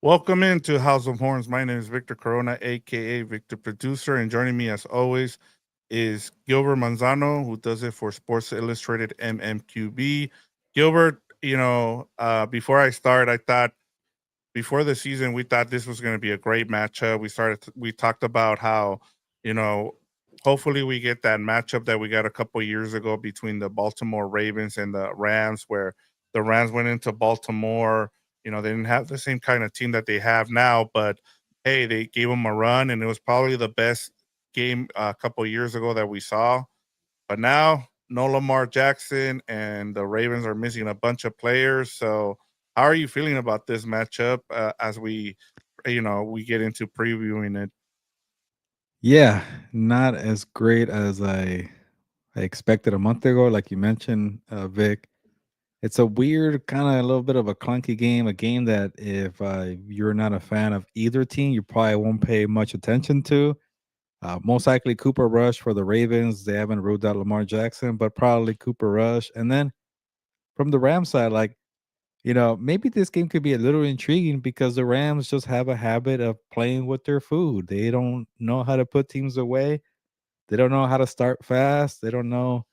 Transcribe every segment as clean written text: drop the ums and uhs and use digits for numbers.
Welcome into House of Horns. My name is Victor Corona, aka Victor Producer, and joining me as always is Gilbert Manzano, who does it for Sports Illustrated MMQB. Gilbert, before I start, I thought before the season we thought this was going to be a great matchup. We talked about how, you know, hopefully we get that matchup that we got a couple years ago between the Baltimore Ravens and the Rams, where the Rams went into Baltimore. They didn't have the same kind of team that they have now, but hey, they gave them a run, and it was probably the best game a couple years ago that we saw. But now, no Lamar Jackson, and the Ravens are missing a bunch of players. So, how are you feeling about this matchup as we get into previewing it? Yeah, not as great as I expected a month ago, like you mentioned, Vic. It's a weird kind of a little bit of a clunky game, a game that if you're not a fan of either team, you probably won't pay much attention to. Most likely Cooper Rush for the Ravens. They haven't ruled out Lamar Jackson, but probably Cooper Rush. And then from the Rams side, maybe this game could be a little intriguing because the Rams just have a habit of playing with their food. They don't know how to put teams away. They don't know how to start fast. They don't know,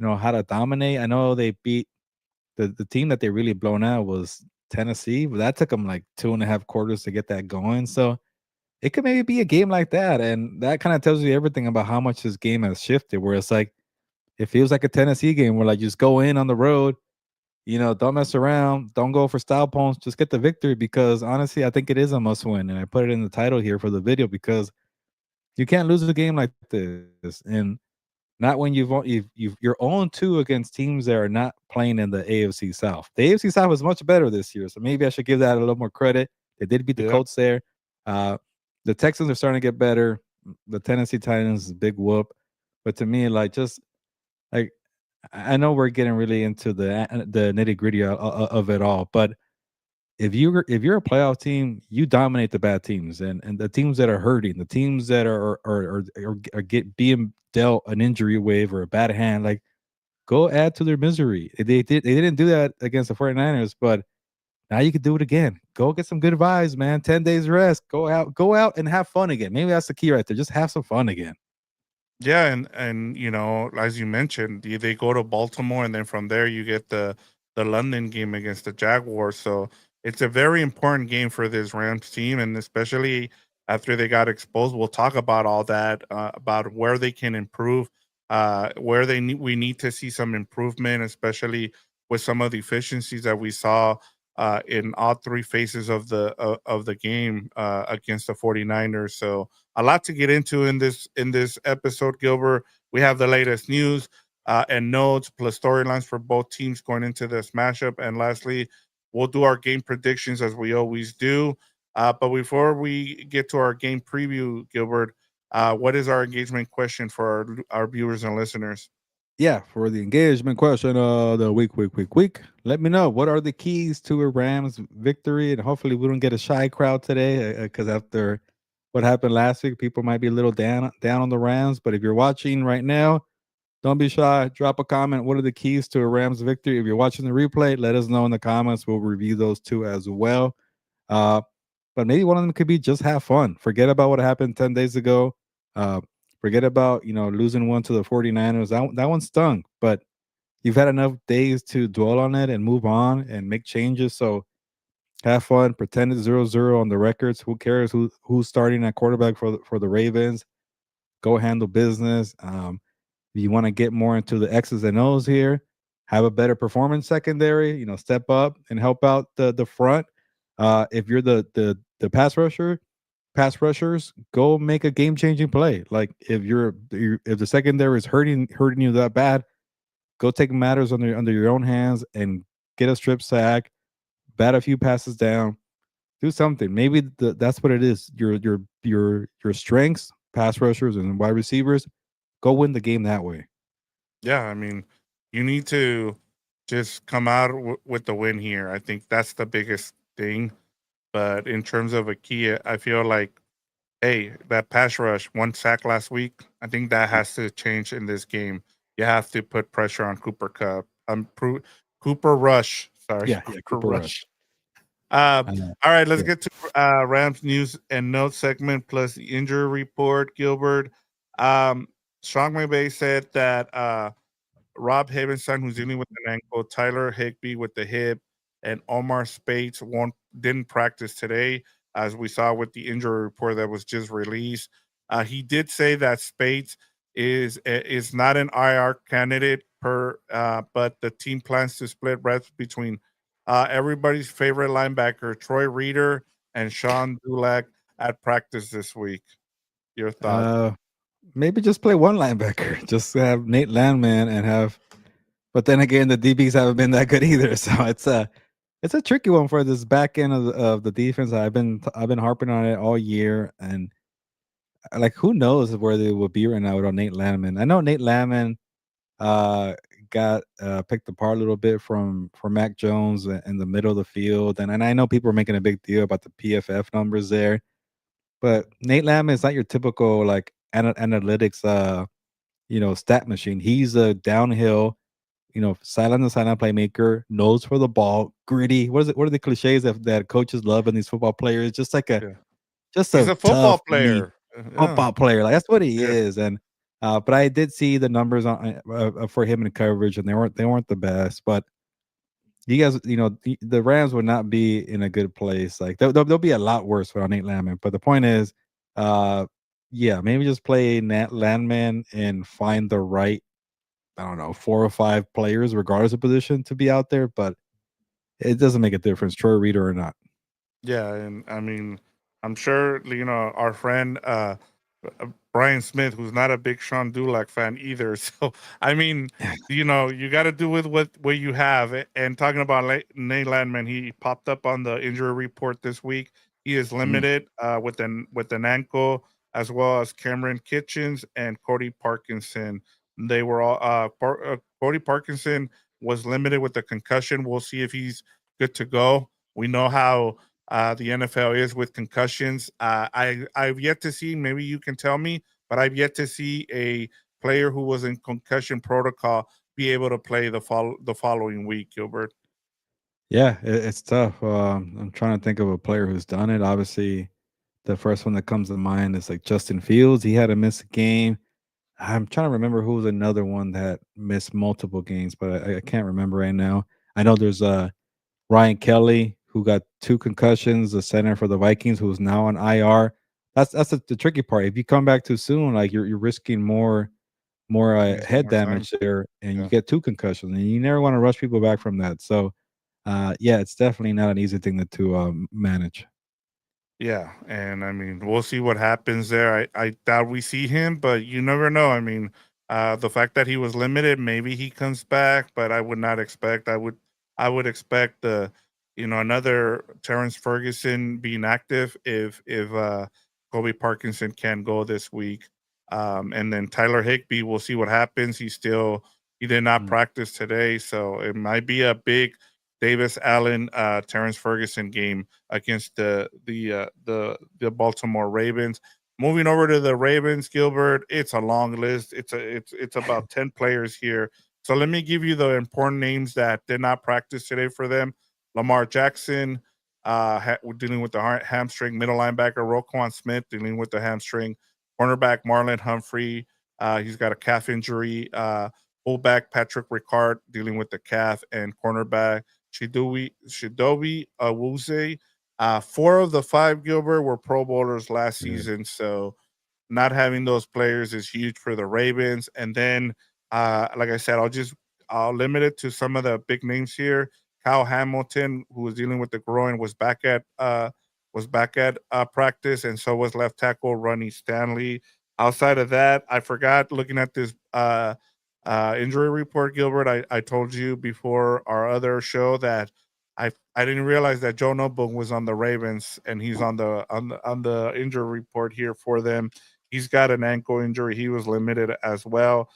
how to dominate. I know they beat the team that they really blown out was Tennessee, but that took them like 2.5 quarters to get that going. So it could maybe be a game like that, and that kind of tells you everything about how much this game has shifted. Where it's like it feels like a Tennessee game where like you just go in on the road, don't mess around, don't go for style points, just get the victory. Because honestly, I think it is a must win, and I put it in the title here for the video because you can't lose a game like this, and not when you're 0-2 against teams that are not playing in the AFC South. The AFC South is much better this year, so maybe I should give that a little more credit. They did beat the Yeah, Colts there. Uh, the Texans are starting to get better. The Tennessee Titans is a big whoop, but to me, like just like I know we're getting really into the nitty gritty of it all, but if you're a playoff team, you dominate the bad teams and the teams that are hurting, the teams that are get being dealt an injury wave or a bad hand, like go add to their misery. They didn't do that against the 49ers, but now you could do it again. Go get some good vibes, man. 10 days rest. Go out and have fun again. Maybe that's the key right there. Just have some fun again. yeah, and as you mentioned, they go to Baltimore, and then from there you get the London game against the Jaguars. So it's a very important game for this Rams team, and especially after they got exposed. We'll talk about all that, about where they can improve, where we need to see some improvement, especially with some of the efficiencies that we saw in all three phases of the game against the 49ers. So a lot to get into in this episode, Gilbert. We have the latest news and notes plus storylines for both teams going into this matchup. And lastly, we'll do our game predictions as we always do. But before we get to our game preview, Gilbert, what is our engagement question for our viewers and listeners? Yeah, for the engagement question of the week. Let me know what are the keys to a Rams victory, and hopefully we don't get a shy crowd today because after what happened last week, people might be a little down on the Rams. But if you're watching right now, don't be shy. Drop a comment. What are the keys to a Rams victory? If you're watching the replay, let us know in the comments. We'll review those too as well. Uh, but maybe one of them could be just have fun. Forget about what happened 10 days ago. Uh, Forget about, losing one to the 49ers. That one stung, but you've had enough days to dwell on it and move on and make changes. So have fun. Pretend it's 0-0 on the records. Who cares who's starting at quarterback for the Ravens? Go handle business. If you want to get more into the X's and O's here, have a better performance secondary. Step up and help out the front. If you're the pass rushers, go make a game changing play. Like if the secondary is hurting you that bad, go take matters under your own hands and get a strip sack, bat a few passes down, do something. Maybe that's what it is. Your strengths, pass rushers and wide receivers, go win the game that way. Yeah, I mean, you need to just come out with the win here. I think that's the biggest thing. But in terms of a key, I feel like, hey, that pass rush, one sack last week, I think that has to change in this game. You have to put pressure on Cooper Cup. Cooper Rush. Sorry, Yeah, Cooper Cooper Rush. Rush. Uh, Uh, all right, let's yeah. get to Rams news and notes segment plus the injury report. Gilbert, Sean McVay said that Rob Havenstein, who's dealing with an ankle, Tyler Higbee with the hip, and Omar Spates didn't practice today, as we saw with the injury report that was just released. He did say that Spates is not an IR candidate but the team plans to split reps between everybody's favorite linebacker Troy Reader and Sean Dulac at practice this week. Your thoughts? Uh, maybe just play one linebacker. Just have Nate Landman and have. But then again, the DBs haven't been that good either. So it's a tricky one for this back end of the defense. I've been harping on it all year, and like who knows where they will be right now without Nate Landman. I know Nate Landman uh got picked apart a little bit from Mac Jones in the middle of the field, and I know people are making a big deal about the PFF numbers there, but Nate Landman is not your typical like analytics stat machine. He's a downhill, silent and silent playmaker, nose for the ball, gritty. What is it? What are the cliches that coaches love in these football players? Yeah, Just he's a a football tough, mean player. Yeah, football player. Like that's what he yeah. is. And but I did see the numbers for him in coverage, and they weren't the best. But you guys, the Rams would not be in a good place. Like they'll be a lot worse without Nate Landman. But the point is, uh, yeah, maybe just play Nat Landman and find the right, I don't know, 4 or 5 players, regardless of position, to be out there. But it doesn't make a difference, Troy Reader or not. Yeah, and I mean, I'm sure our friend Brian Smith, who's not a big Sean Dulac fan either. So I mean, you got to do with what you have. And talking about Nate Landman, he popped up on the injury report this week. He is Mm. limited with an ankle, as well as Cameron Kitchens and Cody Parkinson. They were all Cody Parkinson was limited with the concussion. We'll see if he's good to go. We know how the NFL is with concussions. I've yet to see. Maybe you can tell me, but I've yet to see a player who was in concussion protocol be able to play the following week. Gilbert. Yeah, it's tough. I'm trying to think of a player who's done it. Obviously, the first one that comes to mind is like Justin Fields. He had to miss a game. I'm trying to remember who was another one that missed multiple games, but I can't remember right now. I know there's Ryan Kelly who got 2 concussions, the center for the Vikings, who's now on IR. That's the tricky part. If you come back too soon, like you're risking more Missing head more time. damage there, and you Yeah. get 2 concussions, and you never want to rush people back from that. So, yeah, it's definitely not an easy thing to manage. Yeah, and I mean, we'll see what happens there. I doubt we see him, but you never know. I mean, the fact that he was limited, maybe he comes back, but I would not expect. I would expect another Terrence Ferguson being active if Kobe Parkinson can go this week. And then Tyler Higbee, we'll see what happens. He did not Mm. practice today, so it might be a big Davis Allen, Terrence Ferguson game against the Baltimore Ravens. Moving over to the Ravens, Gilbert, it's a long list. It's about 10 players here. So let me give you the important names that did not practice today for them. Lamar Jackson, dealing with the hamstring. Middle linebacker Roquan Smith dealing with the hamstring. Cornerback Marlon Humphrey, he's got a calf injury. Fullback Patrick Ricard dealing with the calf, and cornerback Shidobi Awuzie. 4 of the 5, Gilbert, were Pro Bowlers last Yeah. season, so not having those players is huge for the Ravens. And then, like I said, I'll limit it to some of the big names here. Kyle Hamilton, who was dealing with the groin, was back at practice, and so was left tackle Ronnie Stanley. Outside of that, I forgot looking at this injury report, Gilbert. I told you before our other show that I didn't realize that Joe Notebook was on the Ravens, and he's on the injury report here for them. He's got an ankle injury. He was limited as well.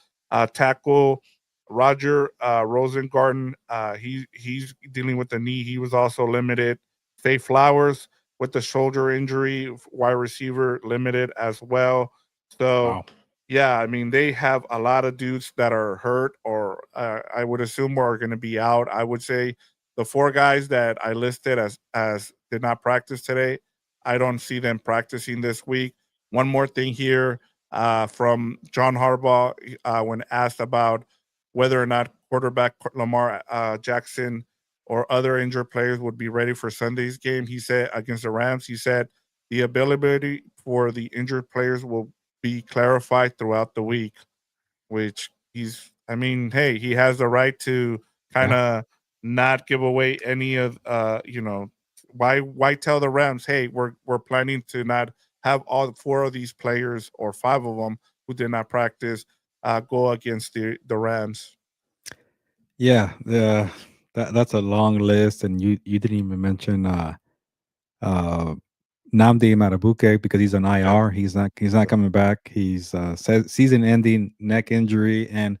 Tackle Roger Rosengarten. He's dealing with the knee. He was also limited. Say Flowers with the shoulder injury. Wide receiver limited as well. So Wow. yeah, I mean, they have a lot of dudes that are hurt, or I would assume are going to be out. I would say the four guys that I listed as did not practice today, I don't see them practicing this week. One more thing here from John Harbaugh when asked about whether or not quarterback Lamar Jackson or other injured players would be ready for Sunday's game. He said against the Rams, he said the availability for the injured players will be clarified throughout the week, which I mean, hey, he has the right to kind Yeah. of not give away any of why tell the Rams, hey, we're planning to not have all four of these players or five of them who did not practice go against the Rams. Yeah, that's a long list, and you didn't even mention uh Namdi Marabuke because he's on Yeah. IR. He's not coming back. He's season-ending neck injury, and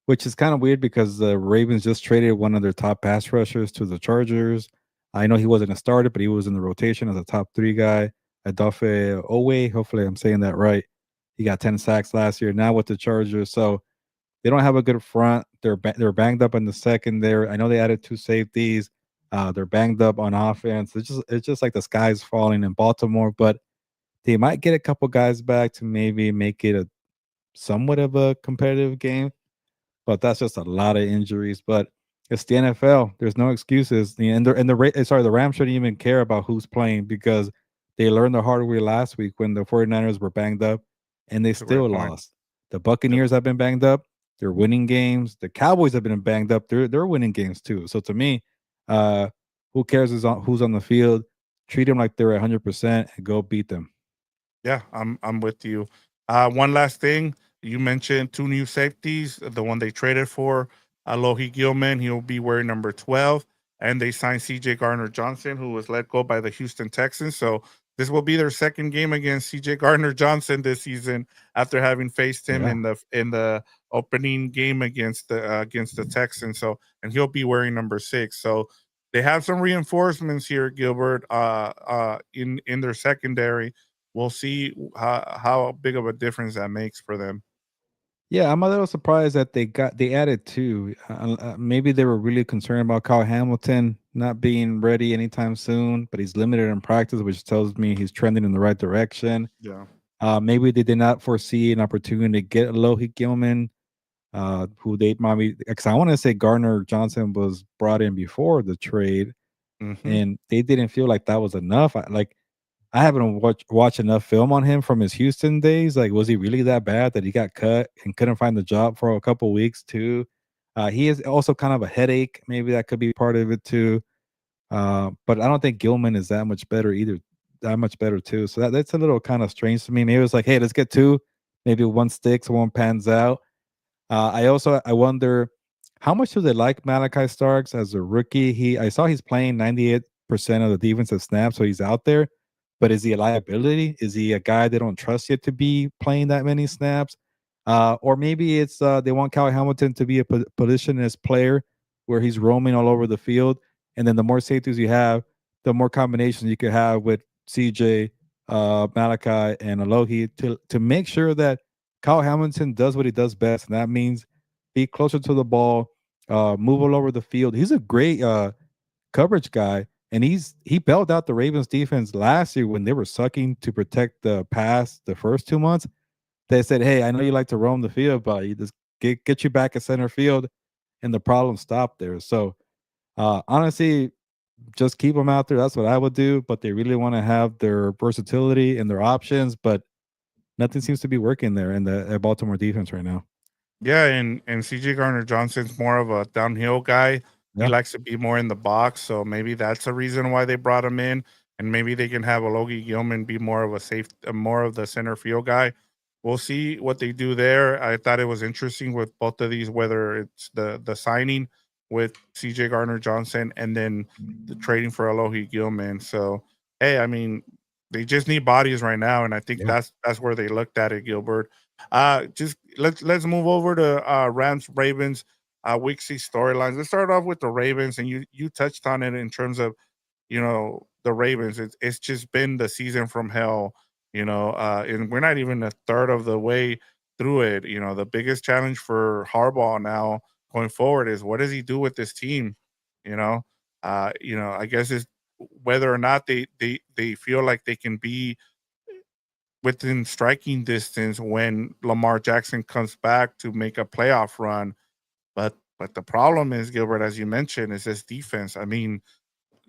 which is kind of weird because the Ravens just traded one of their top pass rushers to the Chargers. I know he wasn't a starter, but he was in the rotation as a top three guy. Adofe Owe, hopefully I'm saying that right. He got 10 sacks last year. Now with the Chargers, so they don't have a good front. They're banged up in the secondary. I know they added two safeties. They're banged up on offense. It's just like the sky's falling in Baltimore, but they might get a couple guys back to maybe make it a somewhat of a competitive game, but that's just a lot of injuries. But it's the NFL. There's no excuses. The Rams shouldn't even care about who's playing because they learned the hard way last week when the 49ers were banged up and they That's a great still point. lost. The Yep. Buccaneers have been banged up. They're winning games. The Cowboys have been banged up. They're winning games too. So to me, uh, who cares who's on the field? Treat them like they're 100% and go beat them. Yeah, I'm with you. One last thing, you mentioned two new safeties. The one they traded for, Alohi Gilman, he'll be wearing number 12, and they signed C.J. Gardner Johnson, who was let go by the Houston Texans. So this will be their second game against C.J. Gardner Johnson this season after having faced him Yeah. in the opening game against the Texans. So and he'll be wearing number 6. So they have some reinforcements here, Gilbert, in their secondary. We'll see how big of a difference that makes for them. Yeah, I'm a little surprised that they added two. Maybe they were really concerned about Kyle Hamilton not being ready anytime soon, but he's limited in practice, which tells me he's trending in the right direction. Yeah. Maybe they did not foresee an opportunity to get Alohi Gilman, who they maybe because I want to say Gardner Johnson was brought in before the trade, Hmm. and they didn't feel like that was enough. I haven't watched enough film on him from his Houston days. Like, was he really that bad that he got cut and couldn't find the job for a couple weeks too? He is also kind of a headache. Maybe that could be part of it too. But I don't think Gilman is that much better either. That much better too. So that's a little kind of strange to me. Maybe it was like, hey, let's get two. Maybe one sticks, one pans out. I wonder how much do they like Malachi Starks as a rookie? I saw he's playing 98% of the defensive snaps, so he's out there. But is he a liability? Is he a guy they don't trust yet to be playing that many snaps? Or maybe it's they want Kyle Hamilton to be a positionless player where he's roaming all over the field, and then the more safeties you have, the more combinations you could have with CJ, Malachi, and Alohi to make sure that Kyle Hamilton does what he does best, and that means be closer to the ball, move all over the field. He's a great coverage guy, and he bailed out the Ravens defense last year when they were sucking to protect the pass the first 2 months. They said, "Hey, I know you like to roam the field, but you just get you back at center field," and the problem stopped there. So honestly, just keep them out there. That's what I would do. But they really want to have their versatility and their options, but nothing seems to be working there in the Baltimore defense right now. Yeah, and CJ Garner Johnson's more of a downhill guy. He Yeah. likes to be more in the box, so maybe that's a reason why they brought him in, and maybe they can have Alogi Gilman be more of a more of the center field guy. We'll see what they do there. I thought it was interesting with both of these, whether it's the signing with CJ Garner Johnson and then the trading for Alohi Gilman. So hey, I mean, they just need bodies right now, and I think Yeah. that's where they looked at it, Gilbert. Just let's move over to Rams Ravens week six storylines. Let's start off with the Ravens, and you touched on it in terms of the Ravens. It's just been the season from hell, and we're not even a third of the way through it. The biggest challenge for Harbaugh now going forward is what does he do with this team? You know. I guess it's whether or not they feel like they can be within striking distance when Lamar Jackson comes back to make a playoff run. But the problem is, Gilbert, as you mentioned, is this defense. I mean,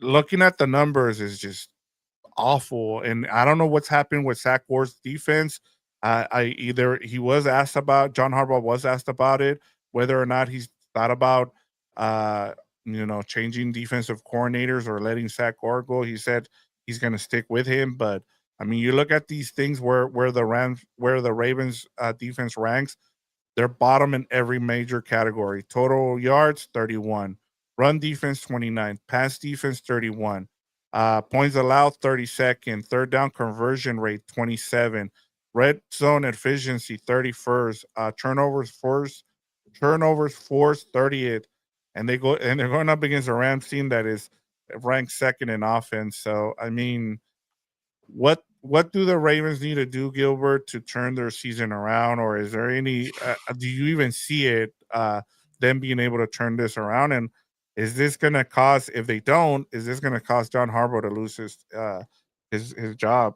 looking at the numbers is just awful. And I don't know what's happened with Zach Ward's defense. I either he was asked about John Harbaugh was asked about it, whether or not he's thought about uh changing defensive coordinators or letting Zach Ward go. He said he's going to stick with him, but I mean, you look at these things where the Ravens defense ranks. They're bottom in every major category. Total yards, 31. Run defense, 29. Pass defense, 31. Points allowed, 32nd. Third down conversion rate, 27. Red zone efficiency, 31st. Turnovers forced, 30th. And they're going up against a Rams team that is ranked second in offense. So I mean, what do the Ravens need to do, Gilbert, to turn their season around, or is there any? Do you even see it them being able to turn this around? And is this going to cause? If they don't, is this going to cause John Harbaugh to lose his job?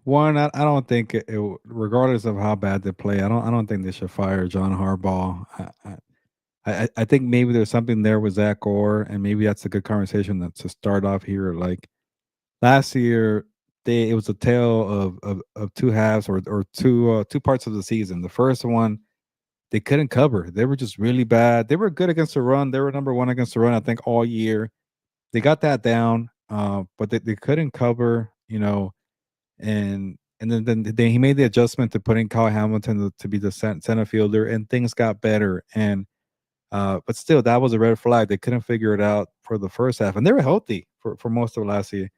One, I don't think regardless of how bad they play, I don't think they should fire John Harbaugh. I think maybe there's something there with Zach Orr, and maybe that's a good conversation to start off here. Like last year, it was a tale of two halves or two parts of the season. The first one, they couldn't cover. They were just really bad. They were good against the run. They were number one against the run, I think, all year. They got that down, but they couldn't cover. And then he made the adjustment to putting Kyle Hamilton to be the center fielder, and things got better. And but still, that was a red flag. They couldn't figure it out for the first half, and they were healthy for most of last year.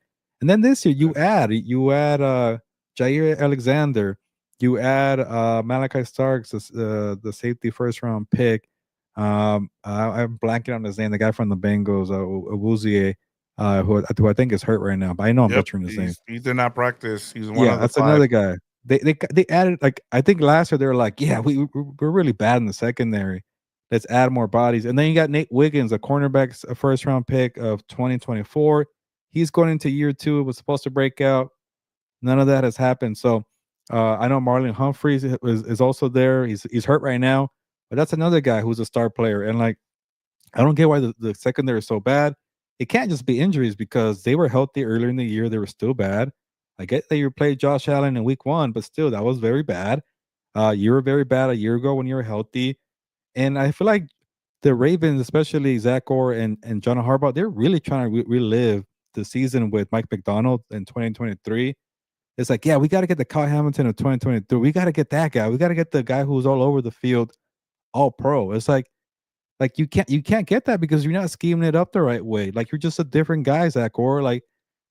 And then this year, you add Jair Alexander, you add Malachi Starks, the safety first round pick. I'm blanking on his name, the guy from the Bengals, Awuzie, who I think is hurt right now, but I know I'm Yep, butchering his name. he did not practice. He's one Yeah, of the that's five. another guy. They added, like, I think last year they were like, yeah, we're really bad in the secondary. Let's add more bodies. And then you got Nate Wiggins, a cornerback, a first round pick of 2024. He's going into year two. It was supposed to break out. None of that has happened. So I know Marlon Humphreys is also there. He's hurt right now, but that's another guy who's a star player. And like, I don't get why the secondary is so bad. It can't just be injuries because they were healthy earlier in the year. They were still bad. I get that you played Josh Allen in week one, but still, that was very bad. You were very bad a year ago when you were healthy. And I feel like the Ravens, especially Zach Orr and John Harbaugh, they're really trying to relive the season with Mike McDonald in 2023. It's like, yeah, we got to get the Kyle Hamilton of 2023. We got to get that guy. We got to get the guy who's all over the field, all pro. It's like you can't get that because you're not scheming it up the right way. Like you're just a different guy, Zach Orr. Like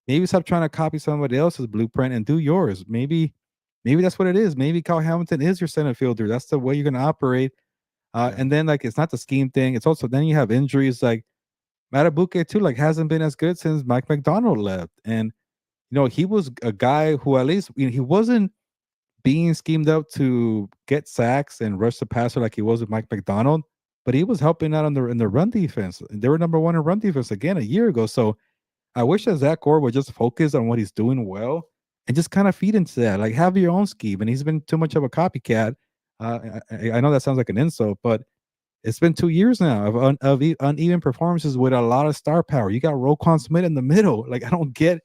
maybe stop trying to copy somebody else's blueprint and do yours. Maybe that's what it is. Maybe Kyle Hamilton is your center fielder. That's the way you're gonna operate. Yeah, And then like it's not the scheme thing. It's also then you have injuries like Matabuke too. Like hasn't been as good since Mike McDonald left. And he was a guy who at least he wasn't being schemed up to get sacks and rush the passer like he was with Mike McDonald, but he was helping out in the run defense. They were number one in run defense again a year ago. So I wish that Zach Orr would just focus on what he's doing well and just kind of feed into that. Like have your own scheme. And he's been too much of a copycat. I know that sounds like an insult, but it's been 2 years now of uneven performances with a lot of star power. You got Roquan Smith in the middle. Like I don't get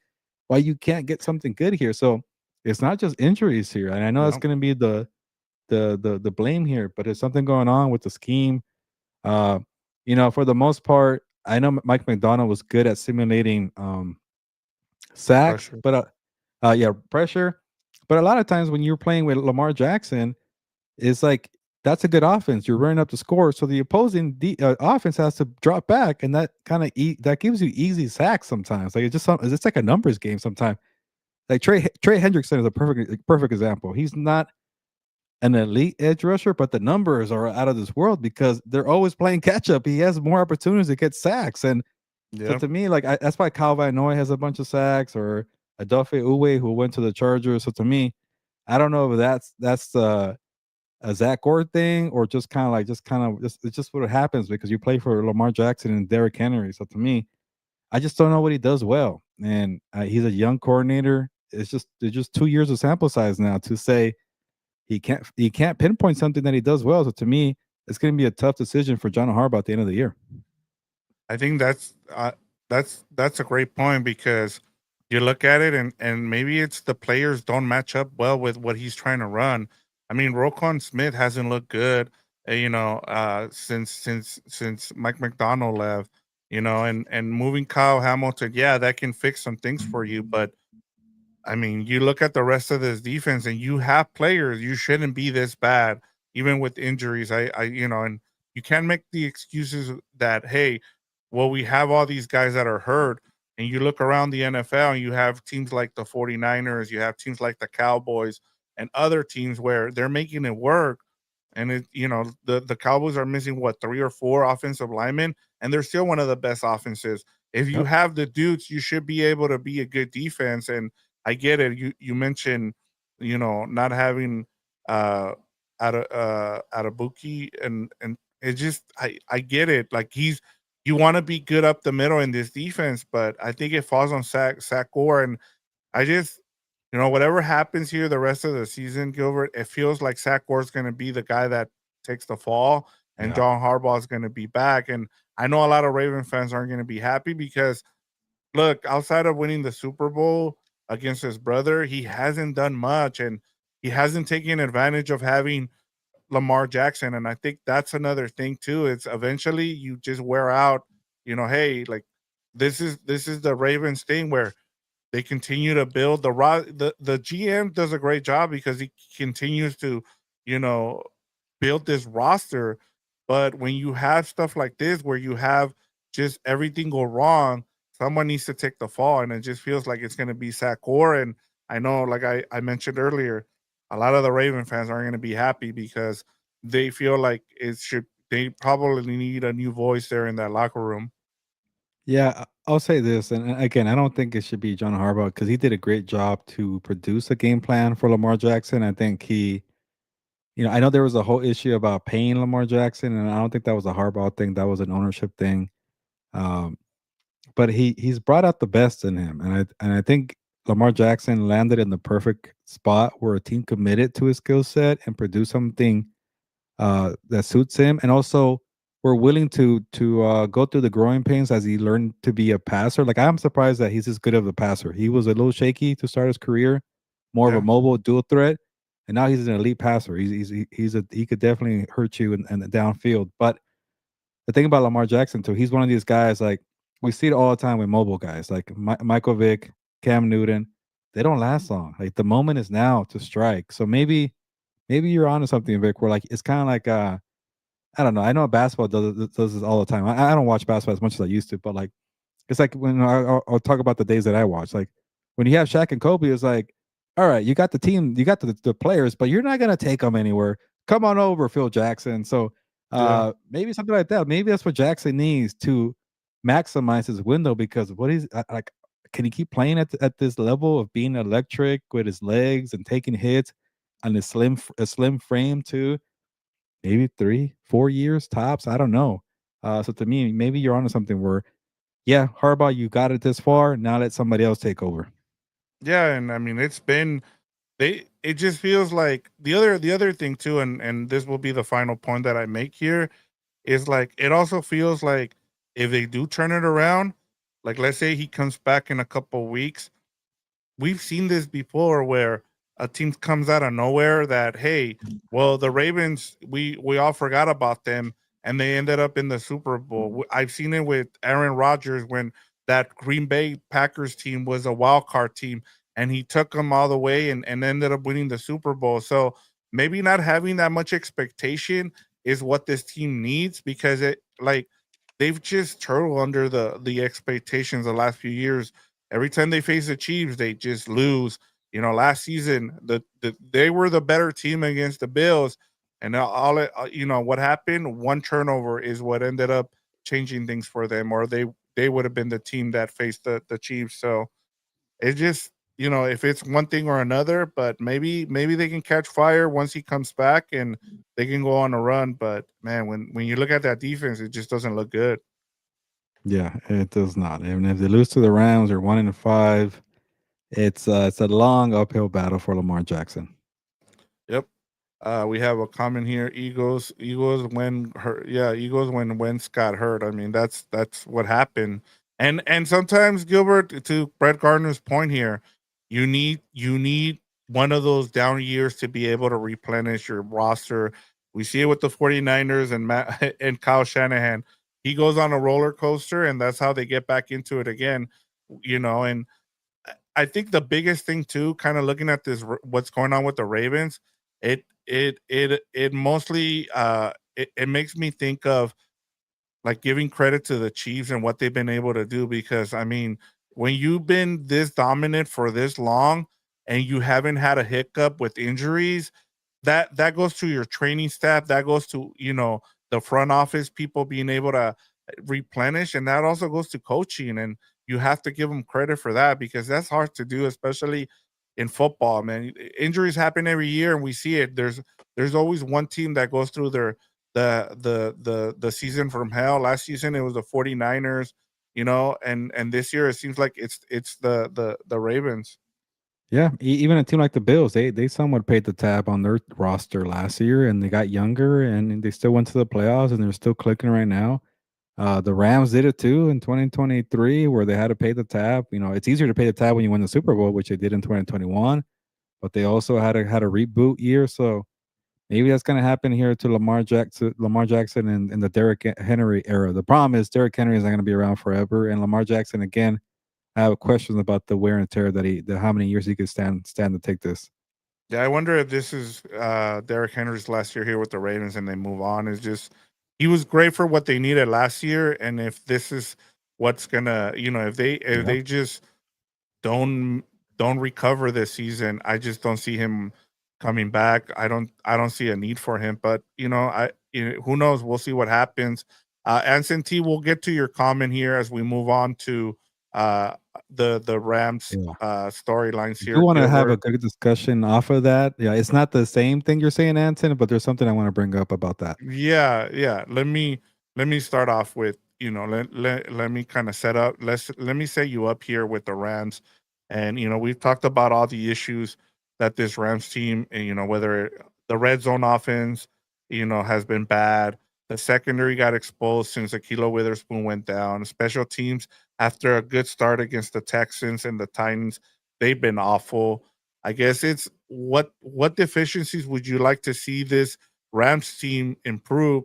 why you can't get something good here. So it's not just injuries here, and I know that's yeah, going to be the blame here, but there's something going on with the scheme. Uh, for the most part, I know Mike McDonald was good at simulating sacks, pressure. but yeah, pressure. But a lot of times when you're playing with Lamar Jackson, it's like that's a good offense. You're running up the score, so the opposing offense has to drop back, and that kind of that gives you easy sacks sometimes. Like it's like a numbers game sometimes. Like Trey Hendrickson is a perfect example. He's not an elite edge rusher, but the numbers are out of this world because they're always playing catch up. He has more opportunities to get sacks, and so Yeah, to me, like that's why Kyle Van Noy has a bunch of sacks, or Adofe Uwe who went to the Chargers. So to me, I don't know if that's a Zach Gore thing, or just it's just what happens because you play for Lamar Jackson and Derrick Henry. So to me, I just don't know what he does well, and he's a young coordinator. It's just 2 years of sample size now to say he can't pinpoint something that he does well. So to me, it's going to be a tough decision for John Harbaugh at the end of the year. I think that's a great point because you look at it and maybe it's the players don't match up well with what he's trying to run. I mean, Roquan Smith hasn't looked good, since Mike McDonald left, and moving Kyle Hamilton, yeah, that can fix some things for you, but I mean, you look at the rest of this defense and you have players, you shouldn't be this bad, even with injuries. And you can't make the excuses that, hey, well, we have all these guys that are hurt. And you look around the NFL and you have teams like the 49ers, you have teams like the Cowboys and other teams where they're making it work. And the Cowboys are missing what, three or four offensive linemen, and they're still one of the best offenses. If you Yep. have the dudes, you should be able to be a good defense. And I get it. You mentioned, not having uh Buki, and it just I get it. Like you want to be good up the middle in this defense, but I think it falls on Sack Gore, and I just whatever happens here the rest of the season, Gilbert, it feels like Sack Gore's going to be the guy that takes the fall, and Yeah. John Harbaugh is going to be back. And I know a lot of Raven fans aren't going to be happy because look, outside of winning the Super Bowl against his brother, he hasn't done much, and he hasn't taken advantage of having Lamar Jackson. And I think that's another thing too. It's eventually you just wear out. Hey, like this is the Ravens thing where they continue to build the GM does a great job because he continues to, you know, build this roster. But when you have stuff like this where you have just everything go wrong, someone needs to take the fall, and it just feels like it's going to be Zach Gore. And I know, like I mentioned earlier, a lot of the Raven fans aren't going to be happy because they feel like they probably need a new voice there in that locker room. Yeah, I'll say this, and again, I don't think it should be John Harbaugh because he did a great job to produce a game plan for Lamar Jackson. I think I know there was a whole issue about paying Lamar Jackson, and I don't think that was a Harbaugh thing. That was an ownership thing. Um, but he's brought out the best in him, and I think Lamar Jackson landed in the perfect spot where a team committed to his skill set and produced something that suits him, and also we're willing to go through the growing pains as he learned to be a passer. Like I'm surprised that he's as good of a passer. He was a little shaky to start his career, more of a Yeah. mobile dual threat, and now he's an elite passer. He could definitely hurt you in the downfield. But the thing about Lamar Jackson too, he's one of these guys like we see it all the time with mobile guys like Michael Vick, Cam Newton. They don't last long. Like the moment is now to strike. So maybe you're onto something, Vic. Where like it's kind of like I don't know. I know basketball does this all the time. I don't watch basketball as much as I used to, but like it's like when I'll talk about the days that I watch. Like when you have Shaq and Kobe, it's like, all right, you got the team, you got the players, but you're not gonna take them anywhere. Come on over, Phil Jackson. So Yeah. maybe something like that. Maybe that's what Jackson needs to maximize his window because what he's like, can he keep playing at this level of being electric with his legs and taking hits and a slim frame too? Maybe 3, 4 years tops. I don't know. So to me, maybe you're onto something where, yeah, Harbaugh, you got it this far. Now let somebody else take over. Yeah, and I mean it's been it just feels like the other thing too, and this will be the final point that I make here, is like it also feels like if they do turn it around, like let's say he comes back in a couple weeks, we've seen this before where a team comes out of nowhere that, hey, well, the Ravens, we all forgot about them and they ended up in the Super Bowl. I've seen it with Aaron Rodgers when that Green Bay Packers team was a wild card team and he took them all the way and ended up winning the Super Bowl. So maybe not having that much expectation is what this team needs because it like they've just turtled under the expectations the last few years. Every time they face the Chiefs, they just lose. Last season, they were the better team against the Bills, and what happened. One turnover is what ended up changing things for them, or they would have been the team that faced the Chiefs. So it just if it's one thing or another, but maybe they can catch fire once he comes back and they can go on a run. But man, when you look at that defense, it just doesn't look good. Yeah, it does not. And if they lose to the Rams or 1-5, it's a long uphill battle for Lamar Jackson. Yep. We have a comment here. Eagles when hurt. Yeah, Eagles when Wentz got hurt. I mean, that's what happened. And sometimes Gilbert, to Brett Gardner's point here, you need one of those down years to be able to replenish your roster. We see it with the 49ers and Matt and Kyle Shanahan. He goes on a roller coaster, and that's how they get back into it again. And I think the biggest thing too, kind of looking at this, what's going on with the Ravens, it mostly it makes me think of like giving credit to the Chiefs and what they've been able to do, because I mean, when you've been this dominant for this long and you haven't had a hiccup with injuries, that goes to your training staff, that goes to, the front office people being able to replenish, and that also goes to coaching, and you have to give them credit for that, because that's hard to do, especially in football, man. Injuries happen every year and we see it. There's always one team that goes through the season from hell. Last season it was the 49ers, and this year it seems like it's the Ravens. Yeah, even a team like the Bills, they somewhat paid the tab on their roster last year, and they got younger, and they still went to the playoffs, and they're still clicking right now. The Rams did it too in 2023, where they had to pay the tab. It's easier to pay the tab when you win the Super Bowl, which they did in 2021, but they also had a reboot year. So maybe that's going to happen here to Lamar Jackson in the Derrick Henry era. The problem is Derrick Henry is not going to be around forever, and Lamar Jackson again. I have questions about the wear and tear how many years he could stand to take this. Yeah, I wonder if this is Derrick Henry's last year here with the Ravens and they move on. Is just he was great for what they needed last year, and if this is what's gonna, if Yeah. they just don't don't recover this season, I just don't see him coming back. I don't see a need for him, but who knows? We'll see what happens. Anson T, we'll get to your comment here as we move on to uh, the Rams Yeah. storylines I do here, want to have a Gilbert. good discussion off of that. Yeah, it's not the same thing you're saying, Anton, but there's something I want to bring up about that. Yeah, yeah. Let me start off with, let me kind of set up. Let me set you up here with the Rams. And we've talked about all the issues that this Rams team, and whether the red zone offense, has been bad. The secondary got exposed since Akilo Witherspoon went down. Special teams, after a good start against the Texans and the Titans, they've been awful. I guess it's what deficiencies would you like to see this Rams team improve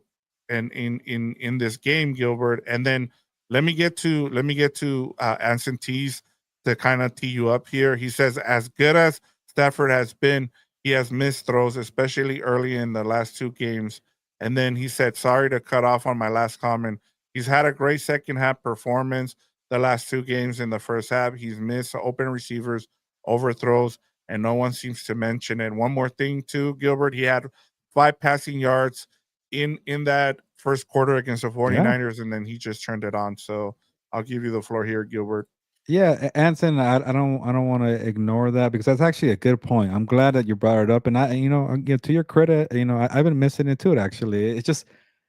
and in this game, Gilbert? And then let me get to Anson T's to kind of tee you up here. He says, as good as Stafford has been, he has missed throws, especially early in the last two games. And then he said, sorry to cut off on my last comment. He's had a great second half performance the last two games. In the first half, he's missed open receivers, overthrows, and no one seems to mention it. One more thing, too, Gilbert, he had 5 passing yards in that first quarter against the Yeah. 49ers, and then he just turned it on. So I'll give you the floor here, Gilbert. Yeah, Anson, I don't want to ignore that because that's actually a good point. I'm glad that you brought it up, and to your credit, I've been missing it too. Actually, it's just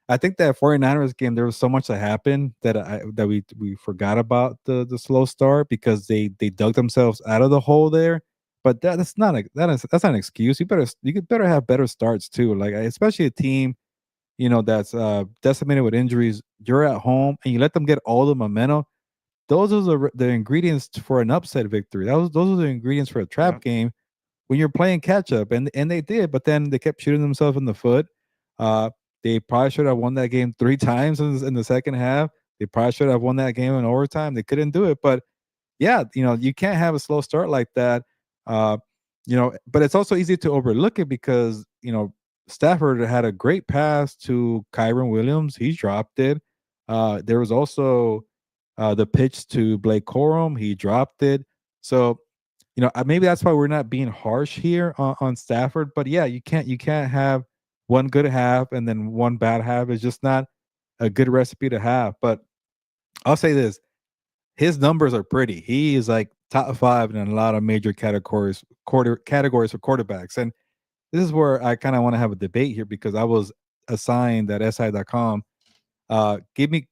I think that 49ers game there was so much that happened that we forgot about the slow start because they dug themselves out of the hole there. But that's not an excuse. You better have better starts too. Like especially a team that's decimated with injuries. You're at home and you let them get all the momentum. Those are the ingredients for an upset victory. Those are the ingredients for a Yeah, trap game when you're playing catch up, and they did, but then they kept shooting themselves in the foot. Uh, they probably should have won that game 3 times in the second half. They probably should have won that game in overtime. They couldn't do it, but yeah, you can't have a slow start like that. Uh, but it's also easy to overlook it because Stafford had a great pass to Kyron Williams. He dropped it. There was also the pitch to Blake Corum. He dropped it. So maybe that's why we're not being harsh here on Stafford. But yeah, you can't have one good half and then one bad half. It's just not a good recipe to have. But I'll say this: his numbers are pretty. He is like top five in a lot of major categories for quarterbacks. And this is where I kind of want to have a debate here because I was assigned at SI.com. Give me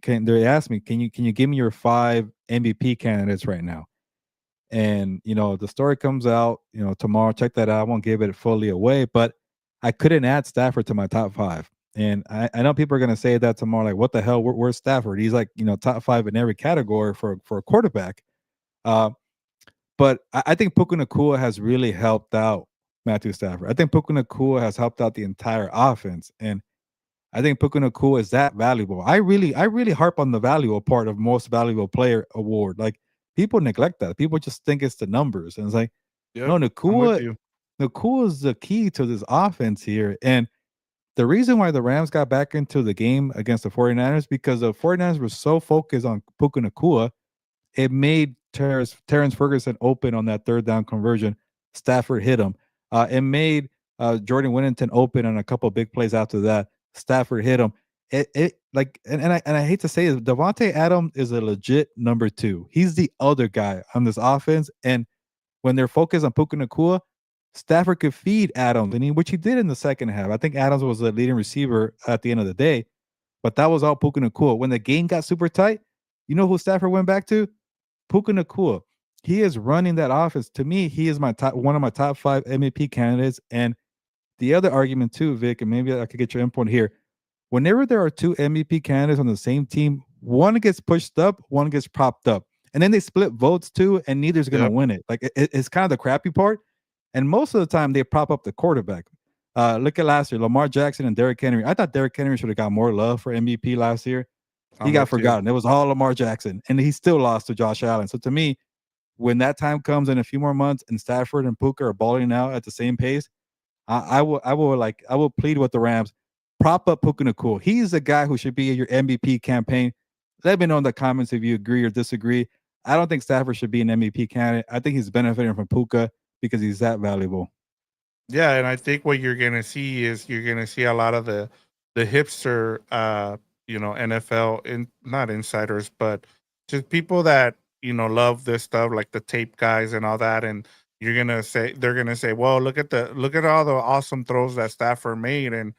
can they asked me, can you give me your five MVP candidates right now? And the story comes out tomorrow. Check that out. I won't give it fully away, but I couldn't add Stafford to my top five. And I know people are going to say that tomorrow, like, what the hell, where's Stafford? He's like top five in every category for a quarterback. uh, but I think Puka Nakua has really helped out Matthew Stafford. I think Puka Nakua has helped out the entire offense. And I think Puka Nakua is that valuable. I really harp on the valuable part of most valuable player award. Like, people neglect that. People just think it's the numbers. And it's like, Yep, no, I'm with Nakua you. Nakua is the key to this offense here. And the reason why the Rams got back into the game against the 49ers, because the 49ers were so focused on Puka Nakua, it made Terrence Ferguson open on that third down conversion. Stafford hit him. It made Jordan Whittington open on a couple of big plays after that. Stafford hit him. It like and I hate to say it, Devontae Adams is a legit number two. He's the other guy on this offense, and when they're focused on Puka Nakua, Stafford could feed Adams, and which he did in the second half. I think Adams was the leading receiver at the end of the day, but that was all Puka Nakua. When the game got super tight, you know who Stafford went back to? Puka Nakua. He is running that offense. To me, he is one of my top five MVP candidates. And the other argument too, Vic, and maybe I could get your input here. Whenever there are two MVP candidates on the same team, one gets pushed up, one gets propped up, and then they split votes too, and neither's going to Yep, win it. Like, it's kind of the crappy part. And most of the time, they prop up the quarterback. Look at last year, Lamar Jackson and Derrick Henry. I thought Derrick Henry should have got more love for MVP last year. He I'm got with you. forgotten. It was all Lamar Jackson, and he still lost to Josh Allen. So to me, when that time comes in a few more months and Stafford and Puka are balling out at the same pace, I will plead with the Rams, prop up Puka Nakua. He's the guy who should be in your MVP campaign. Let me know in the comments if you agree or disagree. I don't think Stafford should be an MVP candidate. I think he's benefiting from Puka because he's that valuable. Yeah, and I think what you're gonna see is you're gonna see a lot of the hipster, NFL in not insiders, but just people that love this stuff, like the tape guys and all that. And they're gonna say, well, look at all the awesome throws that Stafford made. And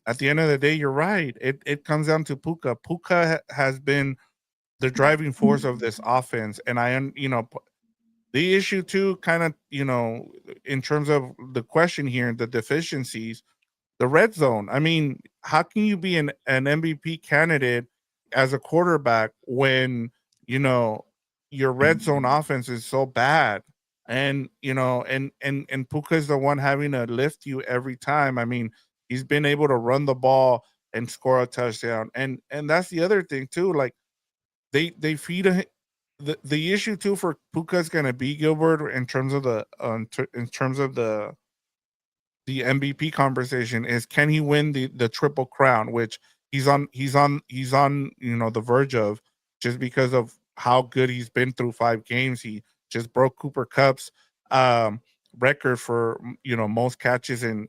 at the end of the day, you're right. It comes down to Puka. Has been the driving force of this offense, and the issue too, kind of, in terms of the question here, the deficiencies, the red zone. I mean, how can you be an MVP candidate as a quarterback when, you know, your red zone offense is so bad? And, and Puka is the one having to lift you every time. I mean, he's been able to run the ball and score a touchdown. And that's the other thing too. Like, they feed the issue too for Puka is going to be Gilbert in terms of in terms of the MVP conversation is, can he win the triple crown, which he's on the verge of, just because of how good he's been through 5 games. He just broke Cooper Cup's um record for most catches in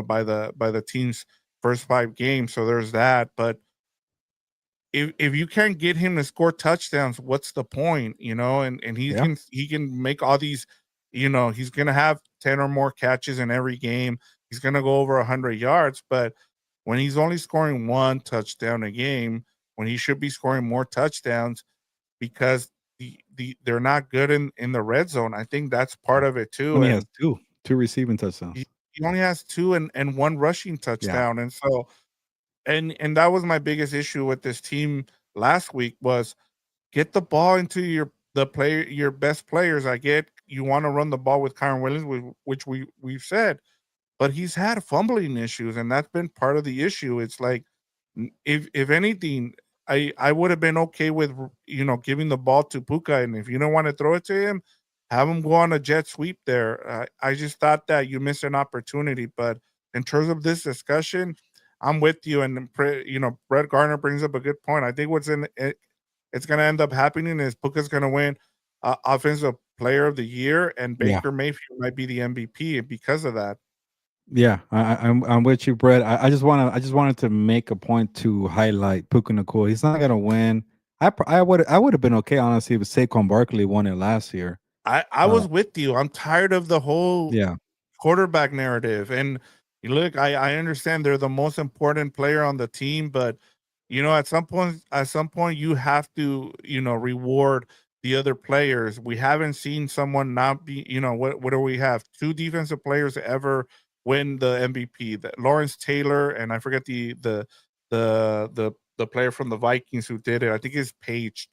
by the team's first 5 games. So there's that. But if you can't get him to score touchdowns, what's the point? And Yeah. he can make all these, he's gonna have 10 or more catches in every game. He's gonna go over 100 yards, but when he's only scoring one touchdown a game, when he should be scoring more touchdowns, because they're not good in the red zone. I think that's part of it too. Only has And two receiving touchdowns. he only has two and one rushing Yeah. touchdown. And so and that was my biggest issue with this team last week was, get the ball into your best players. I get you want to run the ball with Kyron Williams, which we've said, but he's had fumbling issues, and that's been part of the issue. It's like, if anything, I would have been okay with giving the ball to Puka, and if you don't want to throw it to him, have him go on a jet sweep there. I just thought that you missed an opportunity. But in terms of this discussion, I'm with you, and Brett Garner brings up a good point. I think what's in it, it's going to end up happening is Puka's going to win Offensive Player of the Year, and Yeah. Baker Mayfield might be the MVP because of that. Yeah, I'm with you, Brett. I just wanted to make a point to highlight Puka Nakua. He's not gonna win. I would have been okay honestly if Saquon Barkley won it last year. I Uh, was with you. I'm tired of the whole yeah, quarterback narrative. And you look, I understand they're the most important player on the team, but at some point you have to, reward the other players. We haven't seen someone not be, what do we have? Two defensive players ever win the MVP. That Lawrence Taylor and I forget the player from the Vikings who did it. I think it's Page,